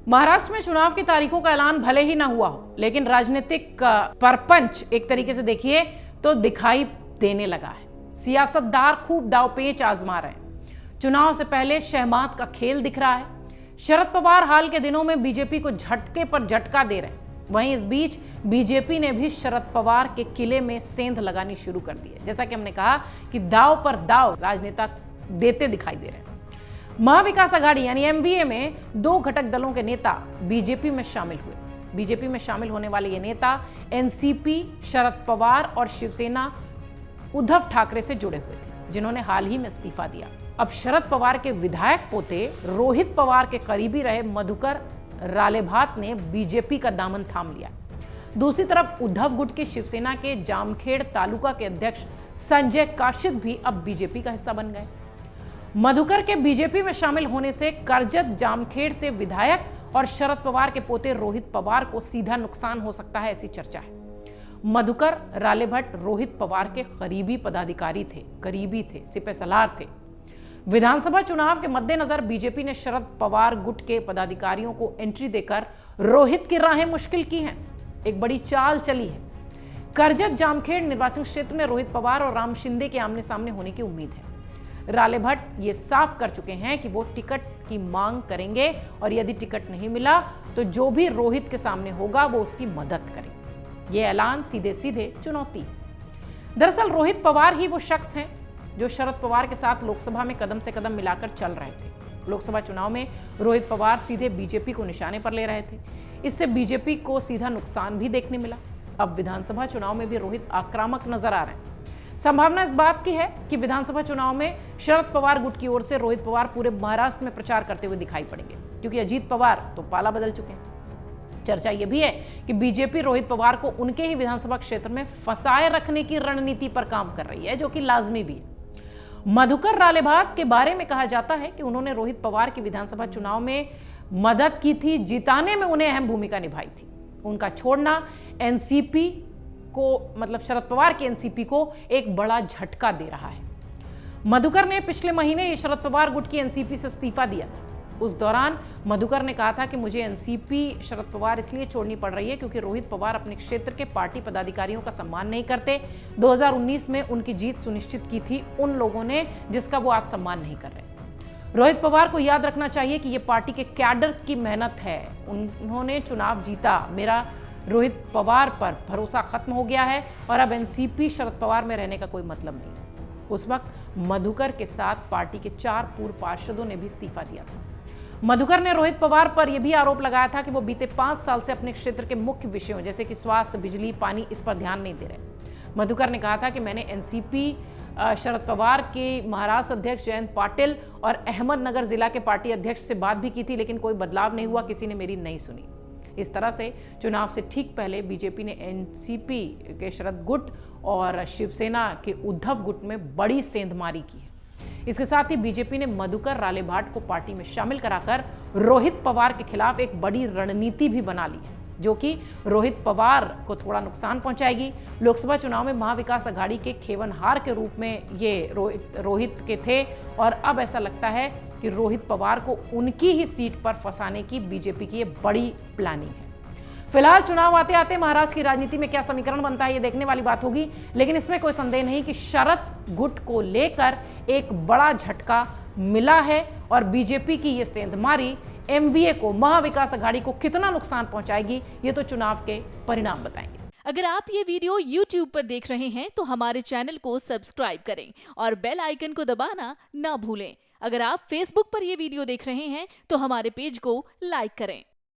महाराष्ट्र में चुनाव की तारीखों का ऐलान भले ही ना हुआ हो, लेकिन राजनीतिक परपंच एक तरीके से देखिए तो दिखाई देने लगा है। सियासतदार खूब दांवपेच आजमा रहे हैं। चुनाव से पहले शहमात का खेल दिख रहा है। शरद पवार हाल के दिनों में बीजेपी को झटके पर झटका दे रहे हैं। वहीं इस बीच बीजेपी ने भी शरद पवार के किले में सेंध लगानी शुरू कर दी है। जैसा कि हमने कहा कि दांव पर दांव राजनेता देते दिखाई दे रहे हैं। महाविकास आघाड़ी यानी एमवीए में 2 घटक दलों के नेता बीजेपी में शामिल हुए। बीजेपी में शामिल होने वाले ये नेता एनसीपी, शरद पवार और शिवसेना उद्धव ठाकरे से जुड़े हुए थे, जिन्होंने हाल ही में इस्तीफा दिया। अब शरद पवार के विधायक पोते रोहित पवार के करीबी रहे मधुकर रालेभात ने बीजेपी का दामन थाम लिया। दूसरी तरफ उद्धव गुट की शिवसेना के जामखेड़ तालुका के अध्यक्ष संजय काशिद भी अब बीजेपी का हिस्सा बन गए। मधुकर के बीजेपी में शामिल होने से करजत जामखेड़ से विधायक और शरद पवार के पोते रोहित पवार को सीधा नुकसान हो सकता है, ऐसी चर्चा है। मधुकर रालेभट्ट रोहित पवार के करीबी पदाधिकारी थे, करीबी थे, सिपहसालार थे। विधानसभा चुनाव के मद्देनजर बीजेपी ने शरद पवार गुट के पदाधिकारियों को एंट्री देकर रोहित की राहें मुश्किल की हैं। एक बड़ी चाल चली है। करजत जामखेड़ निर्वाचन क्षेत्र में रोहित पवार और राम शिंदे के आमने सामने होने की उम्मीद है। रालेभट्ट ये साफ कर चुके हैं कि वो टिकट की मांग करेंगे और यदि टिकट नहीं मिला तो जो भी रोहित के सामने होगा वो उसकी मदद करेंगे। ये ऐलान सीधे सीधे चुनौती है। दरअसल रोहित पवार ही वो शख्स हैं जो शरद पवार के साथ लोकसभा में कदम से कदम मिलाकर चल रहे थे। लोकसभा चुनाव में रोहित पवार सीधे बीजेपी को निशाने पर ले रहे थे। इससे बीजेपी को सीधा नुकसान भी देखने मिला। अब विधानसभा चुनाव में भी रोहित आक्रामक नजर आ रहे हैं। संभावना इस बात की है कि विधानसभा चुनाव में शरद पवार गुट की ओर से रोहित पवार पूरे महाराष्ट्र में प्रचार करते हुए दिखाई पड़ेंगे, क्योंकि अजीत पवार तो पाला बदल चुके हैं। चर्चा यह भी है कि बीजेपी रोहित पवार को उनके ही विधानसभा क्षेत्र में फंसाए रखने की रणनीति पर काम कर रही है, जो कि लाजमी भी है। मधुकर रालेभात के बारे में कहा जाता है कि उन्होंने रोहित पवार की विधानसभा चुनाव में मदद की थी, जिताने में उन्हें अहम भूमिका निभाई थी। उनका छोड़ना एनसीपी को, मतलब शरद पवार के एनसीपी को एक बड़ा झटका दे रहा है। मधुकर ने पिछले महीने शरद पवार गुट की एनसीपी से इस्तीफा दिया था। उस दौरान मधुकर ने कहा था कि मुझे एनसीपी शरद पवार इसलिए छोड़नी पड़ रही है क्योंकि रोहित पवार अपने क्षेत्र के पार्टी पदाधिकारियों का सम्मान नहीं करते। 2019 में उनकी जीत सुनिश्चित की थी उन लोगों ने जिसका वो आज सम्मान नहीं कर रहे। रोहित पवार को याद रखना चाहिए कि ये पार्टी के कैडर की मेहनत है। उन्होंने चुनाव जीता। मेरा रोहित पवार पर भरोसा खत्म हो गया है और अब एनसीपी शरद पवार में रहने का कोई मतलब नहीं। उस वक्त मधुकर के साथ पार्टी के 4 पूर्व पार्षदों ने भी इस्तीफा दिया था। मधुकर ने रोहित पवार पर यह भी आरोप लगाया था कि वो बीते 5 साल से अपने क्षेत्र के मुख्य विषयों जैसे कि स्वास्थ्य, बिजली, पानी, इस पर ध्यान नहीं दे रहे। मधुकर ने कहा था कि मैंने एनसीपी शरद पवार के महाराष्ट्र अध्यक्ष जयंत पाटिल और अहमदनगर जिला के पार्टी अध्यक्ष से बात भी की थी, लेकिन कोई बदलाव नहीं हुआ, किसी ने मेरी नहीं सुनी। इस तरह से चुनाव से ठीक पहले बीजेपी ने एनसीपी के शरद गुट और शिवसेना के उद्धव गुट में बड़ी सेंधमारी की है। इसके साथ ही बीजेपी ने मधुकर रालेभाट को पार्टी में शामिल कराकर रोहित पवार के खिलाफ एक बड़ी रणनीति भी बना ली है, जो कि रोहित पवार को थोड़ा नुकसान पहुंचाएगी। लोकसभा चुनाव में महाविकास आघाड़ी के खेवनहार के रूप में ये रोहित के थे और अब ऐसा लगता है कि रोहित पवार को उनकी ही सीट पर फंसाने की बीजेपी की ये बड़ी प्लानिंग है। फिलहाल चुनाव आते आते महाराष्ट्र की राजनीति में क्या समीकरण बनता है ये देखने वाली बात होगी, लेकिन इसमें कोई संदेह नहीं कि शरद गुट को लेकर एक बड़ा झटका मिला है और बीजेपी की ये सेंधमारी एमवीए को, महाविकास आघाड़ी को कितना नुकसान पहुंचाएगी ये तो चुनाव के परिणाम बताएंगे। अगर आप ये वीडियो YouTube पर देख रहे हैं तो हमारे चैनल को सब्सक्राइब करें और बेल आइकन को दबाना ना भूलें। अगर आप Facebook पर ये वीडियो देख रहे हैं तो हमारे पेज को लाइक करें।